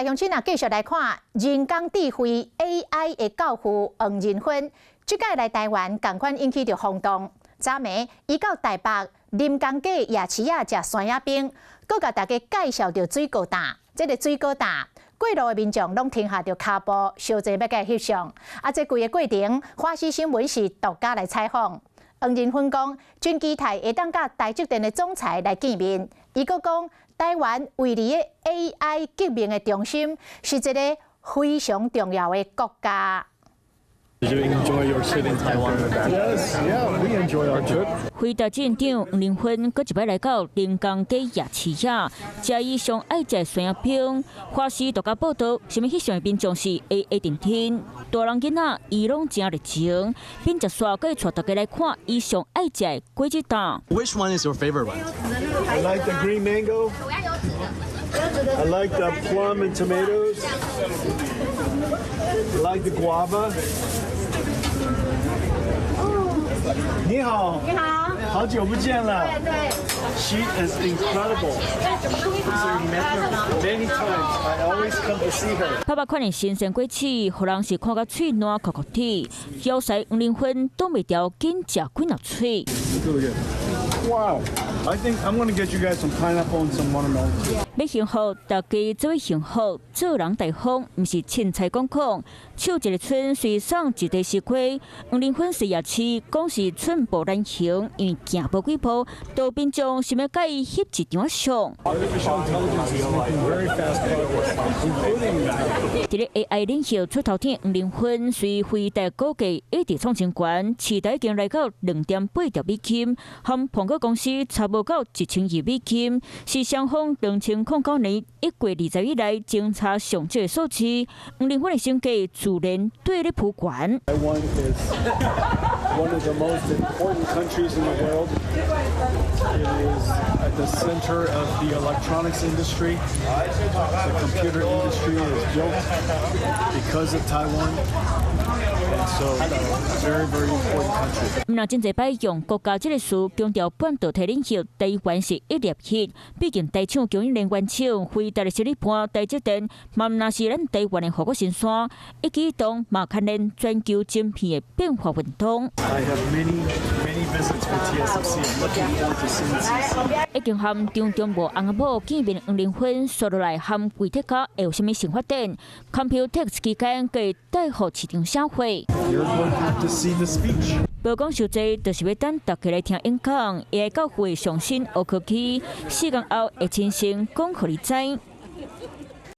大乡亲啊，继续来看人工智慧 AI 的教父黄仁勋，即届来台湾同款引起着轰动。昨暝伊到台北临江街夜市啊食山野饼，佮甲大家介绍着水果蛋。这个水果蛋，过路的民众拢停下着脚步，小济要甲翕相。啊，这规个过程，华视新闻是独家来采访。黄仁勋讲，真期待会当甲台积电的总裁来见面。伊佫讲，台湾位于的 AI 革命的中心，是一个非常重要的国家。Did you enjoy your trip in Taiwan? Yes, yeah, we enjoy our trip. 回答县长黄仁勋，佮一摆来到临江街夜市呀，食伊上爱食的山野饼。华视独家报道，什么翕相的民众是 AA 电天，大人囡仔伊拢真热情，并食煞佮带大家来看伊上爱食的果子蛋。Which one is your favorite one? I like the green mango. I like the plum and tomatoes. I like the guava. 你好，你好，好久不见了。对。She is incredible. Many times I always come to see her. 爸爸款的新鲜果子，互人是看到嘴烂哭哭啼。要塞黄仁勋挡袂牢，紧食几粒嘴。Wow. I think I'm going to get you guys some pineapple and some watermelon. 要幸福，大家做幸福，做人大方，毋是凊彩讲讲。手一个村随送一地西瓜，黄仁勋是夜市，讲是寸步难行，因为行无几步，道边将想要甲伊翕一张相。伫咧 AI 领袖出头天，黄仁勋随飞台估计一直创新权，市值已经来到2.8兆美金，和苹果公司差无到1000亿美金，是双方2009年1月20日以来侦查上少的数字。黄仁勋的身价自然对咧普悬。Taiwan is one of the most important countries in the world. It is at the center of the electronics industry. The computer industry is built because of Taiwan. And so, very, very important country. 毋若真侪摆用国家这个词强调半导体领袖，台湾是一粒血。毕竟台厂供应链原厂回答的实力盘，台积电嘛毋若是咱台湾的护国神山，一举一动嘛牵连全球晶片的变化运动。I have many visits with TSMC. I'm looking forward to seeing TSMC. 已經和中中部翁仔某見面黃仁勳說落來和櫃鐵家會有啥物新發展 ？Computex 期間佢帶予市場社會。You're going to have to see the speech. 無講傷濟，就是要等大家來聽演講，也會教會上新學科技，4年後會親身講予你知。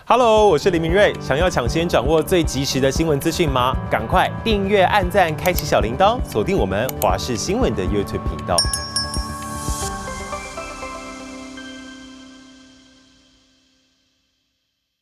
Hello， 我是林明瑞。想要抢先掌握最及时的新闻资讯吗？赶快订阅、按赞、开启小铃铛，锁定我们华视新闻的 YouTube 频道。